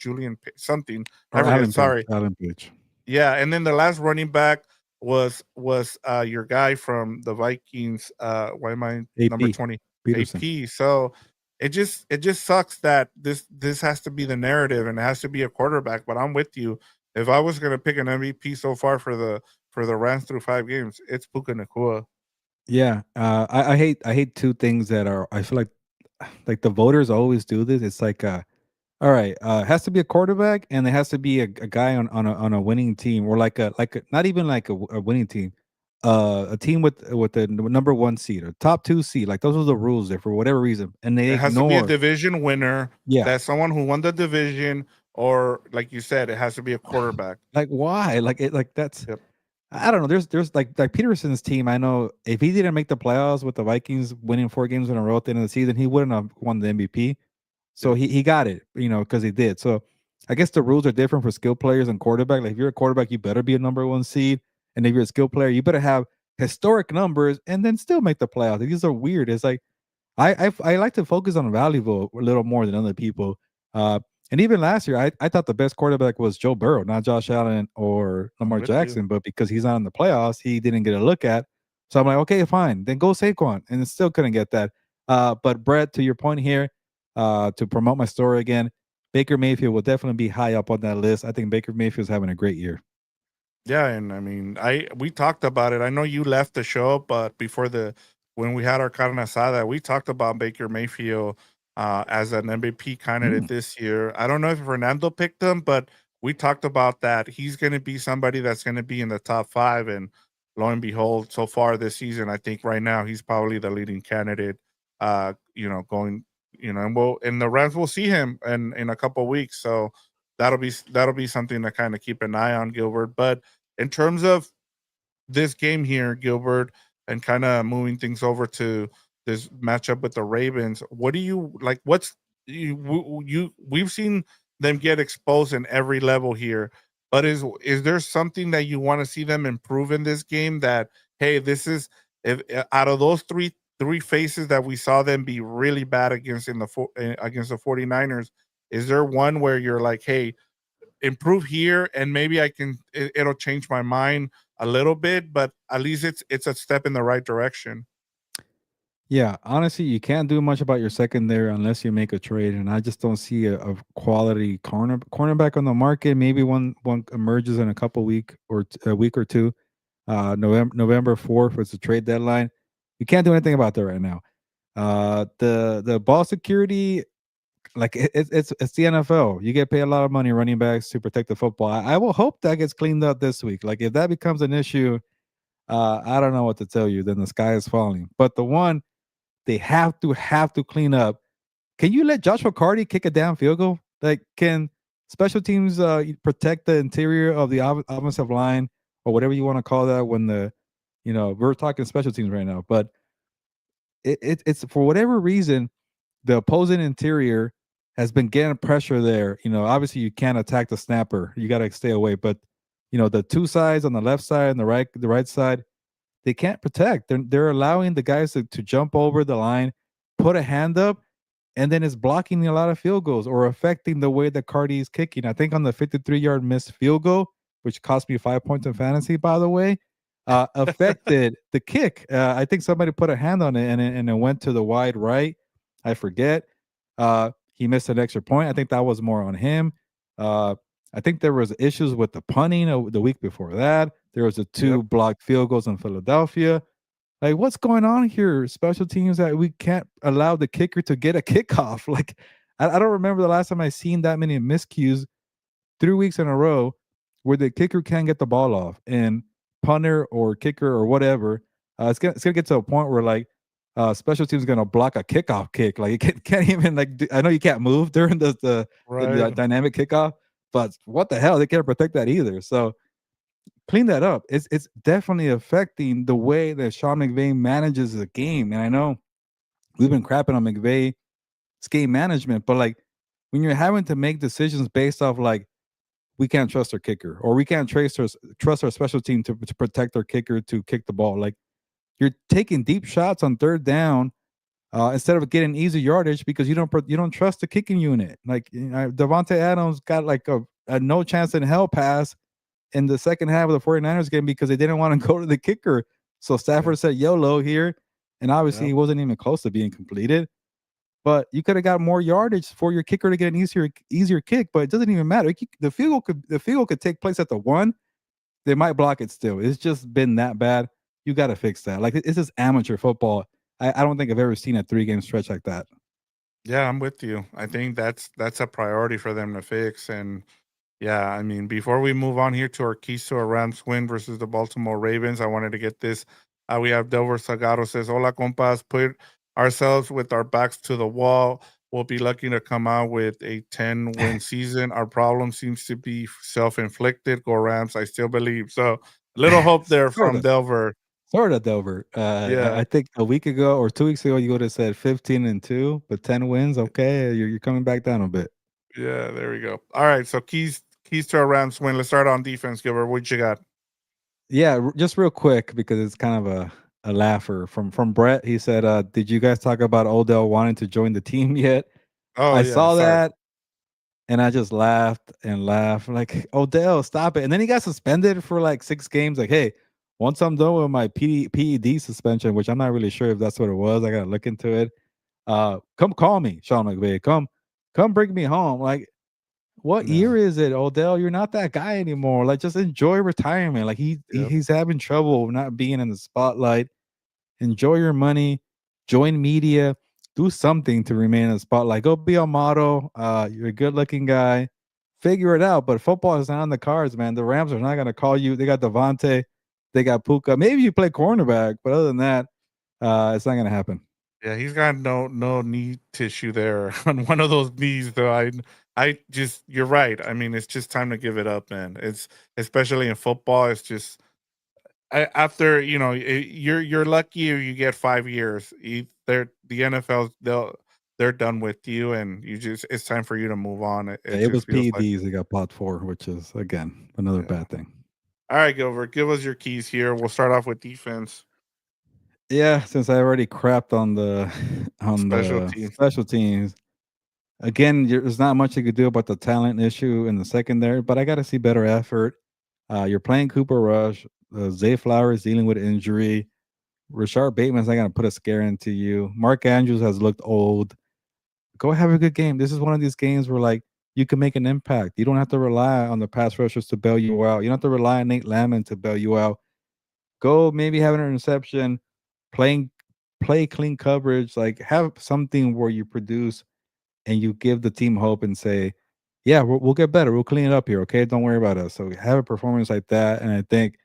something. I or forget. Alan Page. Sorry. Alan Page. Yeah, and then the last running back was your guy from the Vikings. Why am I number AP 20? Peterson. AP. So it just sucks that this has to be the narrative and it has to be a quarterback. But I'm with you. If I was gonna pick an MVP so far for the Rams through 5 games, it's Puka Nakua. Yeah, I hate two things that are. I feel like the voters always do this. It's like all right, it has to be a quarterback, and it has to be a guy on a winning team, or like a not even like a winning team, a team with the number one seed or top two seed. Like those are the rules there for whatever reason, and they It has to be a ignore. division winner. Yeah, That's someone who won the division, or like you said, it has to be a quarterback. like why? Like that's Yep. I don't know. There's like Peterson's team. I know if he didn't make the playoffs with the Vikings winning 4 games in a row at the end of the season, he wouldn't have won the MVP. So Yep. he got it, because he did. So I guess the rules are different for skill players and quarterback. Like if you're a quarterback, you better be a number one seed, and if you're a skill player, you better have historic numbers and then still make the playoffs. These are weird. It's like I like to focus on valuable a little more than other people. Uh, and even last year, I thought the best quarterback was Joe Burrow, not Josh Allen or I'm Lamar with you. Jackson. But because he's not in the playoffs, he didn't get a look at. So I'm like, okay, fine, then go Saquon, and it still couldn't get that. But Brett, to your point here, to promote my story again, Baker Mayfield will definitely be high up on that list. I think Baker Mayfield's having a great year. Yeah, and I mean, I we talked about it. I know you left the show, but before the when we had our carne asada, we talked about Baker Mayfield as an MVP candidate Mm, this year. I don't know if Fernando picked him, but we talked about that. He's going to be somebody that's going to be in the top 5, and lo and behold, so far this season, I think right now he's probably the leading candidate. Going, and the Rams will see him in a couple weeks, so that'll be something to kind of keep an eye on, Gilbert. But in terms of this game here, Gilbert, and kind of moving things over to this matchup with the Ravens, what do you like? We've seen them get exposed in every level here, but is there something that you want to see them improve in this game? That hey, this is if out of those three faces that we saw them be really bad against against the 49ers, is there one where you're like, hey, improve here and maybe it'll change my mind a little bit, but at least it's a step in the right direction. Yeah, honestly, you can't do much about your secondary unless you make a trade, and I just don't see a quality cornerback on the market. Maybe one emerges in a couple a week or two. November 4th was the trade deadline. You can't do anything about that right now. The ball security, like it's the NFL. You get paid a lot of money running backs to protect the football. I will hope that gets cleaned up this week. Like if that becomes an issue, I don't know what to tell you. Then the sky is falling. But the one they have to clean up. Can you let Joshua Carty kick a damn field goal? Like, can special teams protect the interior of the offensive line or whatever you want to call that? When we're talking special teams right now, but it's for whatever reason the opposing interior has been getting pressure there. Obviously you can't attack the snapper; you got to stay away. But the two sides on the left side and the right side, they can't protect. They're allowing the guys to jump over the line, put a hand up, and then it's blocking a lot of field goals or affecting the way that Cardi is kicking. I think on the 53-yard missed field goal, which cost me 5 points in fantasy, by the way, affected the kick. I think somebody put a hand on it and it went to the wide right. I forget. He missed an extra point. I think that was more on him. Uh, I think there was issues with the punting the week before that. There was a two Yep. blocked field goals in Philadelphia. Like, what's going on here? Special teams that we can't allow the kicker to get a kickoff. Like, I don't remember the last time I seen that many miscues 3 weeks in a row where the kicker can't get the ball off and punter or kicker or whatever. It's gonna get to a point where like special teams gonna block a kickoff kick. Like you can't even like. I know you can't move during the Right. dynamic kickoff, but what the hell? They can't protect that either. So clean that up. It's definitely affecting the way that Sean McVay manages the game. And I know we've been crapping on McVay's game management, but like when you're having to make decisions based off like we can't trust our kicker or we can't trust our special team to protect our kicker to kick the ball. Like you're taking deep shots on third down instead of getting easy yardage because you don't trust the kicking unit. Like Devontae Adams got like a no chance in hell pass in the second half of the 49ers game because they didn't want to go to the kicker. So Yeah. Stafford said YOLO here, and obviously Yep. he wasn't even close to being completed. But you could have got more yardage for your kicker to get an easier kick, but it doesn't even matter. The field goal could take place at the one. They might block it still. It's just been that bad. You got to fix that. Like it's just amateur football. I don't think I've ever seen a 3 game stretch like that. Yeah, I'm with you. I think that's a priority for them to fix. And yeah, I mean, before we move on here to our keys to a Rams win versus the Baltimore Ravens, I wanted to get this. We have Delver Sagado says, "Hola, compas. Put ourselves with our backs to the wall. We'll be lucky to come out with a 10-win season. Our problem seems to be self-inflicted. Go Rams! I still believe." So, a little hope there sort from of, Delver. sort of Dover. Yeah, I think a week ago or 2 weeks ago, you would have said 15-2, but 10 wins. Okay, you're coming back down a bit. yeah. There we go. All right. So keys to a Rams win. Let's start on defense, Gilbert. What you got? Yeah, just real quick because it's kind of a laugher from Brett. He said, "Did you guys talk about Odell wanting to join the team yet?" Oh I yeah. saw Sorry. that and I just laughed and laughed. Like Odell, stop it! And then he got suspended for like 6 games. Like, hey, once I'm done with my PED suspension, which I'm not really sure if that's what it was. I gotta look into it. Come call me, Sean McVay. Come bring me home. Like what Yeah. year is it, Odell? You're not that guy anymore. Like, just enjoy retirement. Like Yep. he's having trouble not being in the spotlight. Enjoy your money, join media, do something to remain in the spotlight. Go be a model. You're a good-looking guy. Figure it out. But football is not on the cards, man. The Rams are not going to call you. They got Devontae, they got Puka. Maybe you play cornerback, but other than that, it's not going to happen. Yeah, he's got no knee tissue there on one of those knees though. I just you're right. I mean, it's just time to give it up, man. It's especially in football. It's just after you're lucky if you get 5 years. They're the NFL. They're done with you, and you just it's time for you to move on. It Yeah, it just was feels like PEDs they got pot for, which is again another yeah. bad thing. All right, Gilbert, give us your keys here. We'll start off with defense, Yeah, since I already crapped on the on special the teams. special teams, again, there's not much you could do about the talent issue in the secondary, but I got to see better effort. You're playing Cooper Rush. Zay Flowers dealing with injury. Rashard Bateman's not going to put a scare into you. Mark Andrews has looked old. Go have a good game. This is one of these games where like you can make an impact. You don't have to rely on the pass rushers to bail you out. You don't have to rely on Nate Lamon to bail you out. Go maybe have an interception, playing play clean coverage, like have something where you produce and you give the team hope and say, "Yeah, we'll get better. We'll clean it up here. Okay, don't worry about us." So have a performance like that, and I think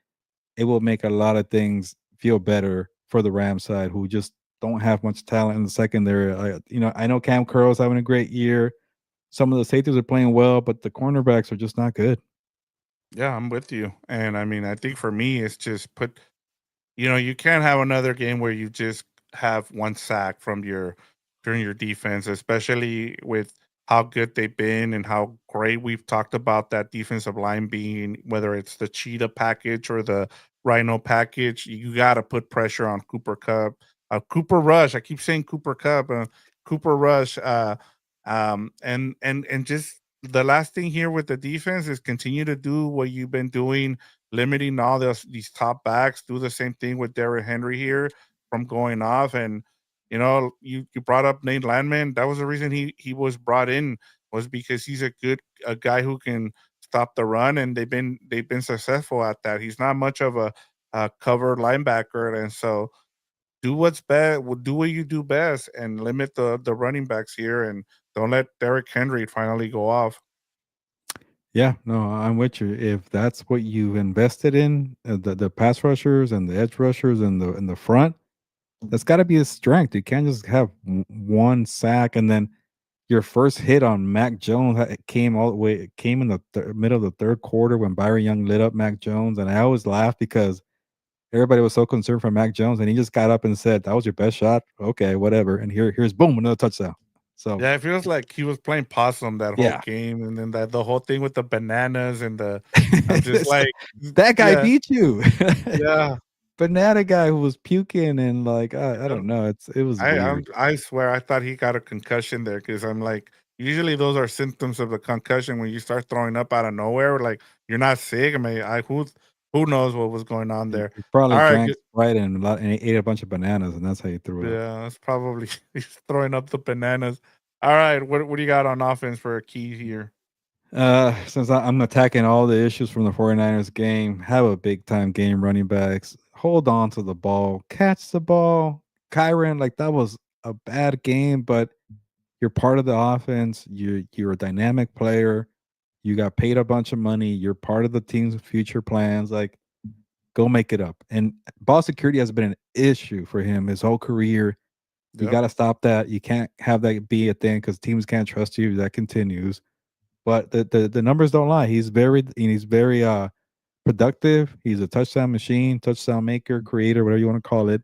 it will make a lot of things feel better for the Rams side, who just don't have much talent in the secondary. I know Cam Curl's having a great year. Some of the safeties are playing well, but the cornerbacks are just not good. Yeah, I'm with you. And I mean, I think for me, it's just put you can't have another game where you just have one sack from your during your defense, especially with how good they've been and how great we've talked about that defensive line being, whether it's the cheetah package or the rhino package. You got to put pressure on Cooper Cup, Cooper Rush. I keep saying Cooper Cup, Cooper Rush, and just the last thing here with the defense is continue to do what you've been doing, limiting all these top backs. Do the same thing with Derrick Henry here from going off. And you brought up Nate Landman. That was the reason he was brought in, was because he's a guy who can stop the run, and they've been successful at that. He's not much of a cover linebacker, and so do what's best. Do what you do best, and limit the running backs here, and don't let Derrick Henry finally go off. Yeah, no, I'm with you. If that's what you've invested in, the pass rushers and the edge rushers and the front, That's got to be his strength. You can't just have one sack and then your first hit on Mac Jones came all the way. It came in the middle of the third quarter when Byron Young lit up Mac Jones, and I always laugh because everybody was so concerned for Mac Jones, and he just got up and said, "That was your best shot." Okay, whatever. And here's boom, another touchdown. So Yeah, it feels like he was playing possum that whole yeah, game, and then that the whole thing with the bananas and the I'm just So, like, that guy yeah, beat you. yeah. Banana guy who was puking and like I Yeah. don't know. It was weird. I swear I thought he got a concussion there because I'm like, usually those are symptoms of the concussion when you start throwing up out of nowhere. Like you're not sick. I mean, I who knows what was going on there. He All probably right, drank Sprite and he ate a bunch of bananas, and that's how he threw up. yeah, it's probably he's throwing up the bananas. All right, what do you got on offense for a key here? Since I'm attacking all the issues from the 49ers game, have a big time game running backs. Hold on to the ball, catch the ball. Kyron, like that was a bad game, but you're part of the offense. You're a dynamic player. You got paid a bunch of money. You're part of the team's future plans. Like, go make it up. And ball security has been an issue for him his whole career. You Yep. got to stop that. You can't have that be a thing because teams can't trust you. That continues. But the numbers don't lie. He's very productive. He's a touchdown machine, touchdown maker, creator, whatever you want to call it.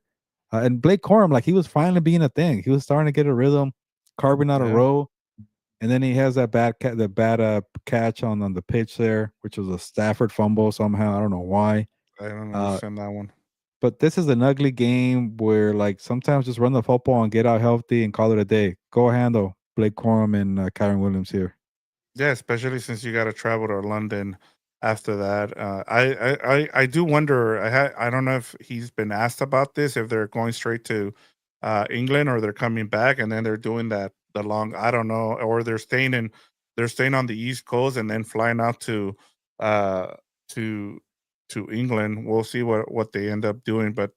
And Blake Corum, like he was finally being a thing. He was starting to get a rhythm, carving out a Yeah. row. And then he has that bad catch on the pitch there, which was a Stafford fumble somehow. I don't know why. I don't Uh, understand that one. but this is an ugly game where like sometimes just run the football and get out healthy and call it a day. Go handle Blake Corum and Kyron Williams here. Yeah, especially since you got to travel to London after that. I do wonder. I don't know if he's been asked about this. If they're going straight to England or they're coming back and then they're doing that the long. I don't know, or they're staying on the East Coast and then flying out uh to to England. We'll see what they end up doing, but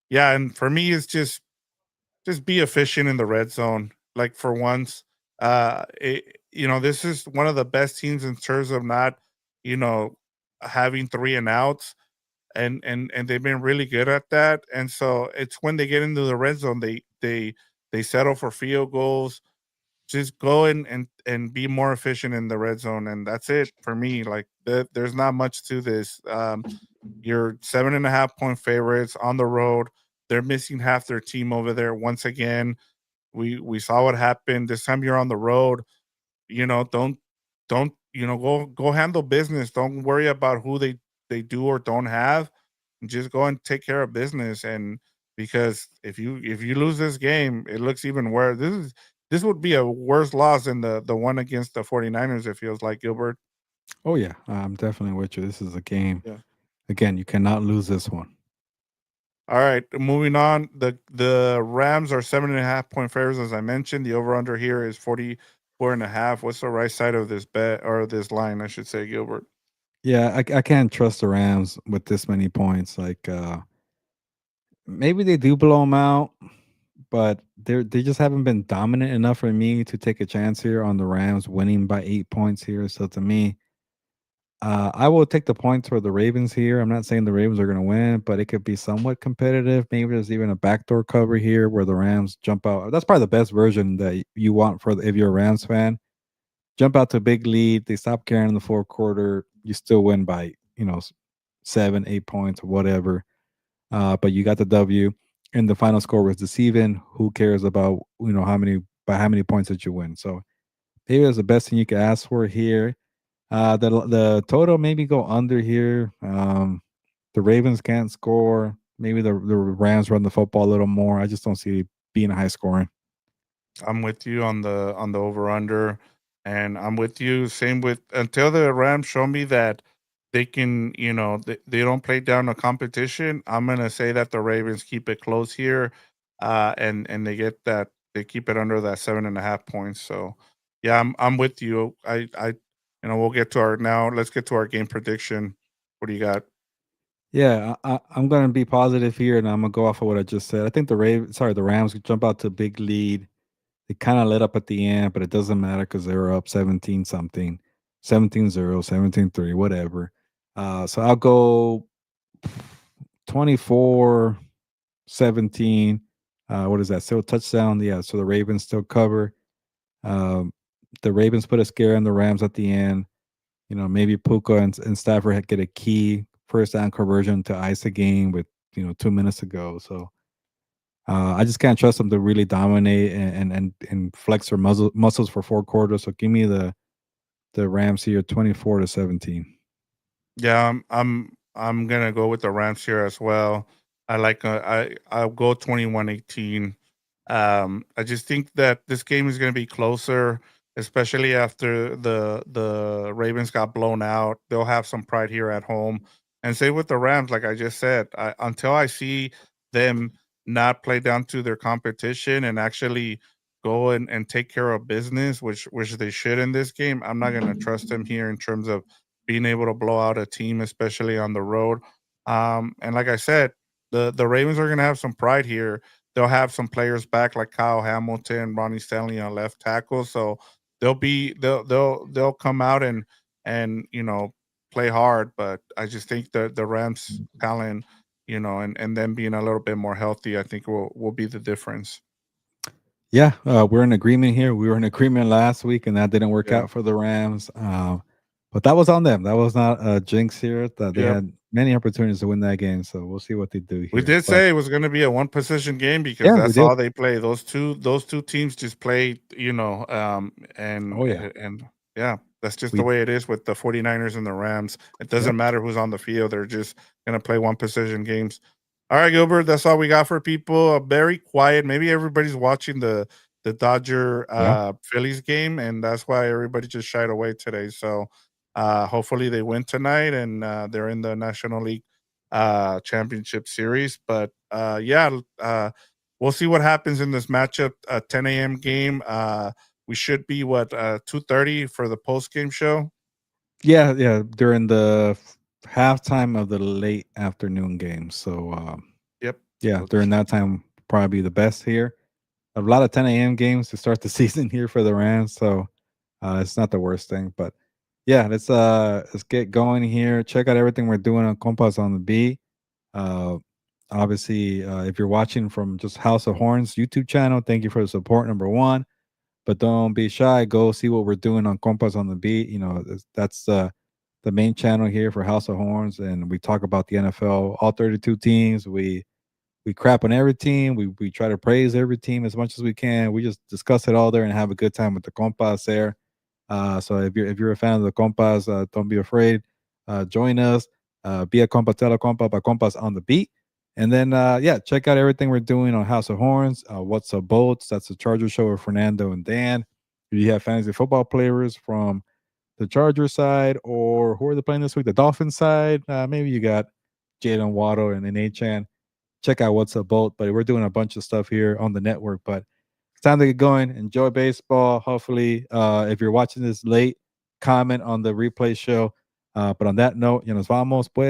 yeah. And for me, it's just be efficient in the red zone. Like for once, this is one of the best teams in terms of not, you know, having three and outs, and they've been really good at that. And so it's when they get into the red zone, they settle for field goals. Just go in and be more efficient in the red zone, and that's it for me. Like there's not much to this. You're 7.5 point favorites on the road. They're missing half their team over there once again. We saw what happened this time. You're on the road. Don't go handle business. Don't worry about who they do or don't have. Just go and take care of business. And because if you lose this game, it looks even worse. This would be a worse loss than the one against the 49ers. It feels like, Gilbert. Oh yeah, I'm definitely with you. This is a game. Yeah. Again, you cannot lose this one. All right, moving on. The Rams are 7.5 point favorites, as I mentioned. The over under here is 44.5. What's the right side of this bet or this line, I should say, Gilbert? Yeah, I can't trust the Rams with this many points. Like maybe they do blow them out, but they just haven't been dominant enough for me to take a chance here on the Rams winning by 8 points here. So to me, I will take the points for the Ravens here. I'm not saying the Ravens are going to win, but it could be somewhat competitive. Maybe there's even a backdoor cover here where the Rams jump out. That's probably the best version that you want for if you're a Rams fan. Jump out to a big lead. They stop caring in the fourth quarter. You still win by 7, 8 points or whatever. But you got the W, and the final score was deceiving. Who cares about how many points did you win? So maybe that's the best thing you could ask for here. The total maybe go under here. The Ravens can't score. Maybe the Rams run the football a little more. I just don't see it being a high scoring. I'm with you on the over under, and I'm with you. Same with until the Rams show me that they can, they don't play down a competition. I'm gonna say that the Ravens keep it close here, and they keep it under that 7.5 points. So, yeah, I'm with you. We'll get to our now. Let's get to our game prediction. What do you got? Yeah, I'm gonna be positive here, and I'm gonna go off of what I just said. I think the Rams could jump out to a big lead. They kind of let up at the end, but it doesn't matter because they were up 17 something, 17-0, 17-3, whatever. So I'll go 24. 17. What is that? Still touchdown. Yeah. So the Ravens still cover. Um, the Ravens put a scare on the Rams at the end. Maybe Puka and Stafford get a key first down conversion to ice the game with 2 minutes ago. So I just can't trust them to really dominate and flex their muscles for 4 quarters. So give me the Rams here, 24-17. Yeah, I'm gonna go with the Rams here as well. I'll go 21-18. I just think that this game is gonna be closer, especially after the Ravens got blown out. They'll have some pride here at home. And say with the Rams, like I just said, until I see them not play down to their competition and actually go and take care of business, which they should in this game, I'm not gonna trust them here in terms of being able to blow out a team, especially on the road. And like I said, the Ravens are going to have some pride here. They'll have some players back like Kyle Hamilton, Ronnie Stanley on left tackle, so they'll come out and play hard. But I just think the Rams talent, and them being a little bit more healthy, I think will be the difference. Yeah, we're in agreement here. We were in agreement last week, and that didn't work Yeah. out for the Rams. But that was on them. That was not a jinx here. That they Yep. had many opportunities to win that game. So we'll see what they do We here. did But say it was going to be a one position game because yeah, we that's did. all they play. Those two teams just play, Oh yeah, and yeah, that's just the we way it is with the 49ers and the Rams. It doesn't yep, matter who's on the field. They're just going to play one position games. All right, Gilbert, that's all we got for people. Very quiet. Maybe everybody's watching the Dodger yeah. Phillies game, and that's why everybody just shied away today. So hopefully they win tonight, and they're in the National League championship series. But yeah, we'll see what happens in this matchup. 10 a.m. game. We should be 2:30 for the post game show. Yeah, yeah, during the halftime of the late afternoon game. So, Yep. yeah, So during that time, probably the best here. A lot of 10 a.m. games to start the season here for the Rams. So, it's not the worst thing. But yeah, let's get going here. Check out everything we're doing on Compas on the Beat. Uh, obviously, if you're watching from just House of Horns YouTube channel, thank you for the support. Number one. But don't be shy. Go see what we're doing on Compas on the Beat. That's the main channel here for House of Horns, and we talk about the NFL, all 32 teams. We crap on every team. We try to praise every team as much as we can. We just discuss it all there and have a good time with the Compas there. So if you're a fan of the Compas, don't be afraid. Join us. Be a compa, tell a compa, by Compas on the Beat. And then, yeah, check out everything we're doing on House of Horns. What's Up Bolts? That's the Charger show with Fernando and Dan. If you have fantasy football players from the Charger side, or who are they playing this week? The Dolphins side. Maybe you got Jalen Waddle and an Chan. Check out What's Up Bolt. But we're doing a bunch of stuff here on the network. But it's time to get going. Enjoy baseball. Hopefully, if you're watching this late, comment on the replay show. But on that note, nos vamos, pues.